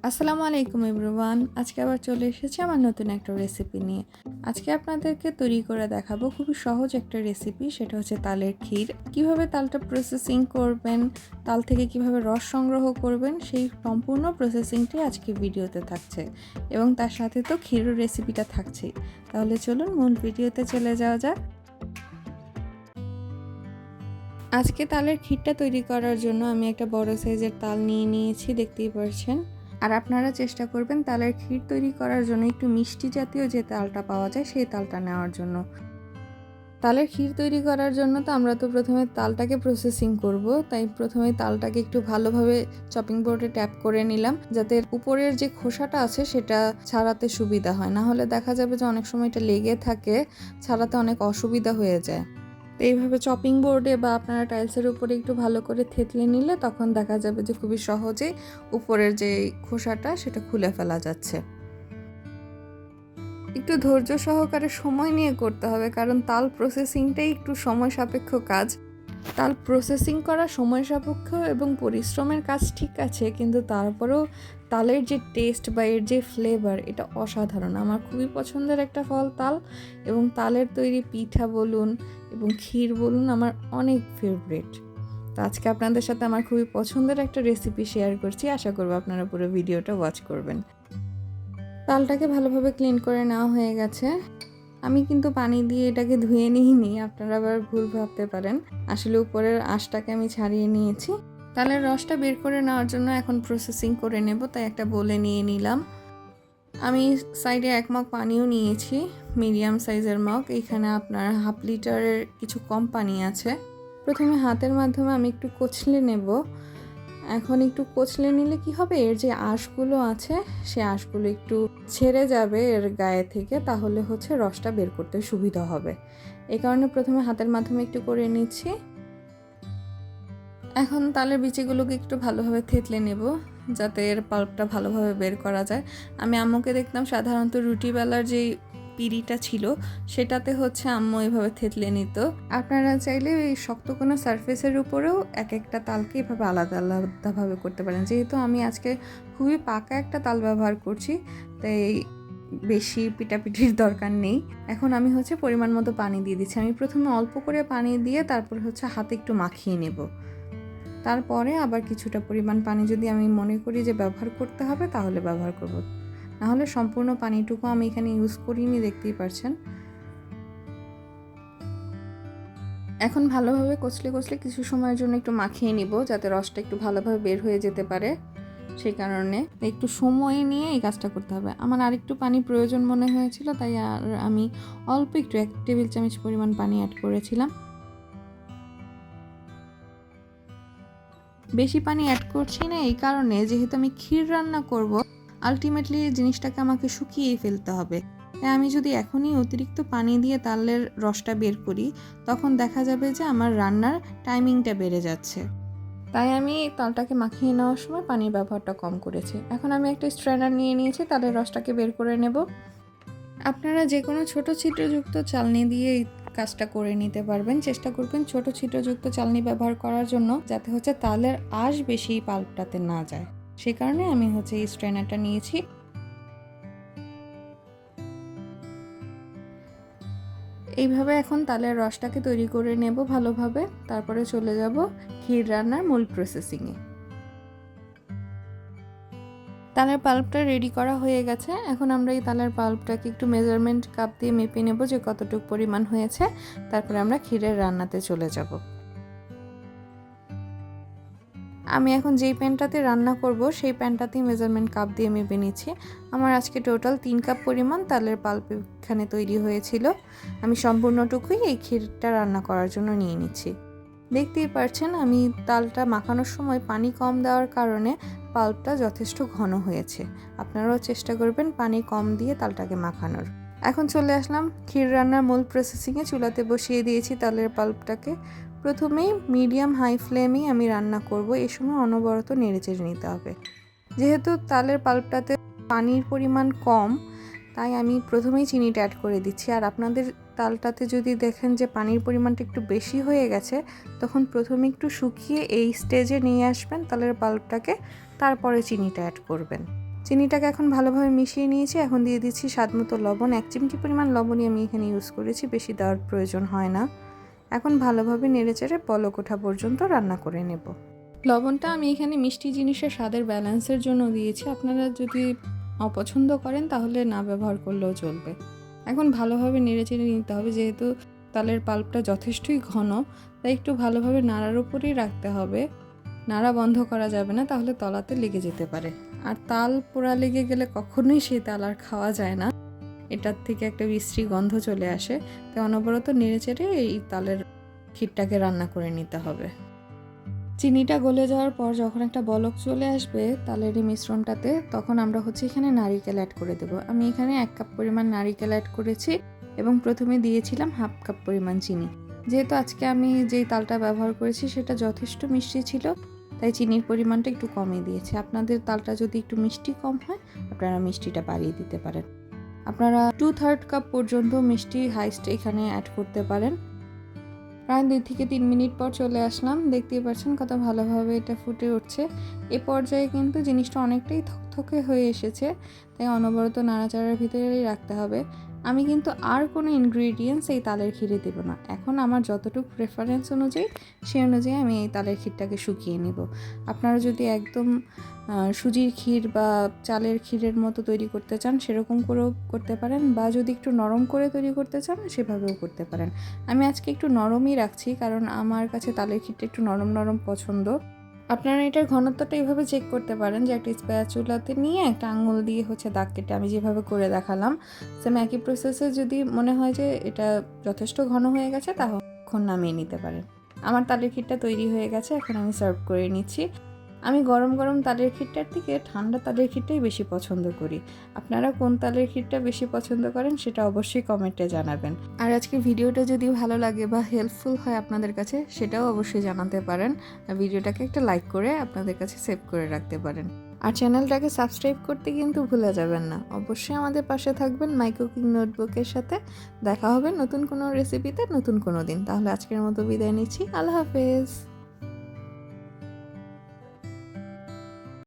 আসসালামু আলাইকুম এভরিওয়ান। আজকে আবার চলে এসেছি আমার নতুন একটা রেসিপি নিয়ে। আজকে আপনাদেরকে তৈরি করে দেখাবো খুবই সহজ একটা রেসিপি, সেটা হচ্ছে তালের ক্ষীর। কিভাবে তালটা প্রসেসিং করবেন, তাল থেকে কিভাবে রস সংগ্রহ করবেন, সেই সম্পূর্ণ প্রসেসিংটি আজকে ভিডিওতে থাকছে এবং তার সাথে তো ক্ষীরের রেসিপিটা থাকছেই। তাহলে চলুন মূল ভিডিওতে চলে যাওয়া যাক। আজকে তালের ক্ষীরটা তৈরি করার জন্য আমি একটা বড় সাইজের তাল নিয়ে নিয়েছি, দেখতেই পাচ্ছেন। আর আপনারা চেষ্টা করবেন তালের ক্ষীর তৈরি করার জন্য একটু মিষ্টি জাতীয় যে তালটা পাওয়া যায় সেই তালটা নেওয়ার জন্য। তালের ক্ষীর তৈরি করার জন্য তো আমরা তো প্রথমে তালটাকে প্রসেসিং করব, তাই প্রথমে তালটাকে একটু ভালোভাবে চপিং বোর্ডে ট্যাপ করে নিলাম, যাতে উপরের যে খোসাটা আছে সেটা ছাড়াতে সুবিধা হয়। না হলে দেখা যাবে যে অনেক সময় এটা লেগে থাকে, ছাড়াতে অনেক অসুবিধা হয়ে যায়। তো এইভাবে চপিং বোর্ডে বা আপনারা টাইলসের উপরে একটু ভালো করে থেতলে নিলে তখন দেখা যাবে যে খুবই সহজেই উপরের যে খোসাটা সেটা খুলে ফেলা যাচ্ছে। একটু ধৈর্য সহকারে সময় নিয়ে করতে হবে, কারণ তাল প্রসেসিংটাই একটু সময় সাপেক্ষ কাজ। তাল প্রসেসিং করা সময় সাপেক্ষ এবং পরিশ্রমের কাজ ঠিক আছে, কিন্তু তারপরেও তালের যে টেস্ট বা এর যে ফ্লেভার, এটা অসাধারণ। আমার খুবই পছন্দের একটা ফল তাল, এবং তালের তৈরি পিঠা বলুন এবং ক্ষীর বলুন আমার অনেক ফেভারিট। তো আজকে আপনাদের সাথে আমার খুবই পছন্দের একটা রেসিপি শেয়ার করছি, আশা করব আপনারা পুরো ভিডিওটা ওয়াচ করবেন। তালটাকে ভালোভাবে ক্লিন করে নেওয়া হয়ে গেছে। আমি কিন্তু পানি দিয়ে এটাকে ধুয়ে নিইনি, আপনারা আবার ভুল ভাবতে পারেন। আসলে উপরের আঁশটাকে আমি ছাড়িয়ে নিয়েছি। তালের রসটা বের করে নেওয়ার জন্য এখন প্রসেসিং করে নেব, তাই একটা বোলে নিয়ে নিলাম। আমি সাইডে 1 মগ পানিও নিয়েছি, মিডিয়াম সাইজের মগ। এখানে আপনার হাফ লিটারের কিছু কম পানি আছে। প্রথমে হাতের মাধ্যমে আমি একটু কচলে নেব। এখন একটু কচলে নিলে কি হবে, এর যে আঁশগুলো আছে সে আঁশগুলো একটু ছেড়ে যাবে এর গায়ে থেকে, তাহলে হচ্ছে রসটা বের করতে সুবিধা হবে। এই কারণে প্রথমে হাতের মাধ্যমে একটু করে নিচ্ছি। এখন তালের বিচিগুলোকে একটু ভালোভাবে থেতলে নেব, যাতে এর পাল্পটা ভালোভাবে বের করা যায়। আমি আম্মুকে দেখতাম সাধারণত রুটি বেলার যেই পিঁড়িটা ছিল সেটাতে হচ্ছে আম্মু এভাবে থেতলে নিত। আপনারা চাইলে এই শক্ত কোনো সারফেসের উপরেও এক একটা তালকে এভাবে আলাদা আলাদাভাবে করতে পারেন। যেহেতু আমি আজকে খুবই পাকা একটা তাল ব্যবহার করছি, তাই বেশি পিটাপিটির দরকার নেই। এখন আমি হচ্ছে পরিমাণ মতো পানি দিয়ে দিচ্ছি। আমি প্রথমে অল্প করে পানি দিয়ে তারপর হচ্ছে হাতে একটু মাখিয়ে নেব। তারপরে আবার কিছুটা পরিমাণ পানি যদি আমি মনে করি যে ব্যবহার করতে হবে তাহলে ব্যবহার করব, নাহলে সম্পূর্ণ পানিটুকু আমি এখানে ইউজ করিনি, দেখতেই পাচ্ছেন। এখন ভালোভাবে কচলে কচলে কিছু সময়ের জন্য একটু মাখিয়ে নিব, যাতে রসটা একটু ভালোভাবে বের হয়ে যেতে পারে। সেই কারণে একটু সময় নিয়ে এই কাজটা করতে হবে। আমার আরেকটু পানি প্রয়োজন মনে হয়েছিল, তাই আর আমি অল্প একটু 1 টেবিল চামচ পরিমাণ পানি অ্যাড করেছিলাম। বেশি পানি অ্যাড করছি না এই কারণে, যেহেতু আমি ক্ষীর রান্না করব, আলটিমেটলি জিনিসটাকে আমাকে শুকিয়েই ফেলতে হবে। তাই আমি যদি এখনই অতিরিক্ত পানি দিয়ে তালের রসটা বের করি, তখন দেখা যাবে যে আমার রান্নার টাইমিংটা বেড়ে যাচ্ছে। তাই আমি তালটাকে মাখিয়ে নেওয়ার সময় পানির ব্যবহারটা কম করেছি। এখন আমি একটা স্ট্রেনার নিয়ে নিয়েছি, তালের রসটাকে বের করে নেব। আপনারা যে কোনো ছোটো ছিদ্রযুক্ত চালনি দিয়ে এই কাজটা করে নিতে পারবেন। চেষ্টা করবেন ছোটো ছিদ্রযুক্ত চালনি ব্যবহার করার জন্য, যাতে হচ্ছে তালের আঁশ বেশি পাল্পটাতে না যায়। সেই কারণে আমি হচ্ছে এই স্ট্রেনারটা নিয়েছি। এইভাবে এখন তালের রসটাকে তৈরি করে নেব ভালোভাবে, তারপরে চলে যাব ক্ষীর রান্নার মূল প্রসেসিংয়ে। তালের পাল্পটা রেডি করা হয়ে গেছে। এখন আমরা এই তালের পাল্পটাকে একটু মেজারমেন্ট কাপ দিয়ে মেপে নেব যে কতটুকু পরিমাণ হয়েছে, তারপরে আমরা ক্ষীরের রান্নাতে চলে যাব। আমি এখন যেই প্যানটাতে রান্না করব সেই প্যানটাতেই মেজারমেন্ট কাপ দিয়ে মেপে নিচ্ছি। আমার আজকে টোটাল 3 কাপ পরিমাণ তালের পাল্প এখানে তৈরি হয়েছিল। আমি সম্পূর্ণটুকুই এই ক্ষীরটা রান্না করার জন্য নিয়ে নিচ্ছি। দেখতেই পাচ্ছেন আমি তালটা মাখানোর সময় পানি কম দেওয়ার কারণে পাল্পটা যথেষ্ট ঘন হয়েছে। আপনারাও চেষ্টা করবেন পানি কম দিয়ে তালটাকে মাখানোর। এখন চলে আসলাম ক্ষীর রান্নার মূল প্রসেসিংয়ে। চুলাতে বসিয়ে দিয়েছি তালের পাল্পটাকে। প্রথমেই মিডিয়াম হাই ফ্লেমেই আমি রান্না করব। এই সময় অনবরত নেড়েচেড়ে নিতে হবে। যেহেতু তালের পাল্পটাতে পানির পরিমাণ কম, তাই আমি প্রথমেই চিনিটা অ্যাড করে দিচ্ছি। আর আপনাদের তালটাতে যদি দেখেন যে পানির পরিমাণটা একটু বেশি হয়ে গেছে, তখন প্রথমে একটু শুকিয়ে এই স্টেজে নিয়ে আসবেন তালের পাল্পটাকে, তারপরে চিনিটা অ্যাড করবেন। চিনিটাকে এখন ভালোভাবে মিশিয়ে নিয়েছি। এখন দিয়ে দিচ্ছি স্বাদমতো লবণ। 1 চিমটি পরিমাণ লবণই আমি এখানে ইউজ করেছি, বেশি দেওয়ার প্রয়োজন হয় না। এখন ভালোভাবে নেড়েচেড়ে বলক ওঠা পর্যন্ত রান্না করে নেব। লবণটা আমি এখানে মিষ্টি জিনিসের স্বাদের ব্যালেন্সের জন্য দিয়েছি। আপনারা যদি অপছন্দ করেন তাহলে না ব্যবহার করলেও চলবে। এখন ভালোভাবে নেড়েচেড়ে নিতে হবে, যেহেতু তালের পাল্পটা যথেষ্টই ঘন, তাই একটু ভালোভাবে নাড়ার উপরেই রাখতে হবে। নাড়া বন্ধ করা যাবে না, তাহলে তলাতে লেগে যেতে পারে। আর তাল পোড়া লেগে গেলে কখনোই সেই তাল আর খাওয়া যায় না, এটার থেকে একটা বিশ্রী গন্ধ চলে আসে। তাই অনবরত নেড়েচেড়ে এই তালের ক্ষীরটাকে রান্না করে নিতে হবে। চিনিটা গলে যাওয়ার পর যখন একটা বলক চলে আসবে তালের এই মিশ্রণটাতে, তখন আমরা এখানে নারিকেল অ্যাড করে দেব। আমি এখানে 1 কাপ পরিমাণ নারিকেল অ্যাড করেছি এবং প্রথমে দিয়েছিলাম 1/2 কাপ পরিমাণ চিনি। যেহেতু আজকে আমি যেই তালটা ব্যবহার করেছি সেটা যথেষ্ট মিষ্টি ছিল, তাই চিনির পরিমাণটা একটু কমই দিয়েছি। আপনাদের তালটা যদি একটু মিষ্টি কম হয়, আপনারা মিষ্টিটা বাড়িয়ে দিতে পারেন। আপনারা 2/3 কাপ পর্যন্ত মিষ্টি হাইস্ট এখানে অ্যাড করতে পারেন। প্রায় 2 থেকে 3 মিনিট পর চলে আসলাম। দেখতেই পাচ্ছেন কত ভালোভাবে এটা ফুটে উঠছে। এ পর্যায়ে কিন্তু জিনিসটা অনেকটাই থকথকে হয়ে এসেছে, তাই অনবরত নাড়াচাড়ার ভিতরেই রাখতে হবে। আমি কিন্তু আর কোনো ইনগ্রিডিয়েন্টস এই তালের ক্ষীরে দেব না। এখন আমার যতটুকু প্রেফারেন্স অনুযায়ী সেই অনুযায়ী আমি এই তালের ক্ষীরটাকে শুকিয়ে নেব। আপনারা যদি একদম সুজির ক্ষীর বা চালের ক্ষীরের মতো তৈরি করতে চান সেরকম করেও করতে পারেন, বা যদি একটু নরম করে তৈরি করতে চান সেভাবেও করতে পারেন। আমি আজকে একটু নরমই রাখছি, কারণ আমার কাছে তালের ক্ষীরটা একটু নরম নরম পছন্দ। আপনারা এটার ঘনত্বটা এইভাবে চেক করতে পারেন যে একটা স্প্যাচুলাতে নিয়ে একটা আঙুল দিয়ে দাগ কেটে আমি যেভাবে করে দেখালাম, সেম একই প্রসেসে যদি মনে হয় যে এটা যথেষ্ট ঘন হয়ে গেছে তখন নামিয়ে নিতে পারেন। আমার তালের ক্ষীরটা তৈরি হয়ে গেছে, এখন আমি সার্ভ করে নিচ্ছি। আমি গরম গরম তালের ক্ষীরটার থেকে ঠান্ডা তালের ক্ষীরটাই বেশি পছন্দ করি। আপনারা কোন তালের ক্ষীরটা বেশি পছন্দ করেন সেটা অবশ্যই কমেন্টে জানাবেন। আর আজকের ভিডিওটা যদি ভালো লাগে বা হেল্পফুল হয় আপনাদের কাছে, সেটাও অবশ্যই জানাতে পারেন। আর ভিডিওটাকে একটা লাইক করে আপনাদের কাছে সেভ করে রাখতে পারেন। আর চ্যানেলটাকে সাবস্ক্রাইব করতে কিন্তু ভুলে যাবেন না। অবশ্যই আমাদের পাশে থাকবেন মাই কুকিং নোটবুকের সাথে। দেখা হবে নতুন কোনো রেসিপিতে নতুন কোনো দিন। তাহলে আজকের মতো বিদায় নিচ্ছি। আল্লাহ হাফেজ।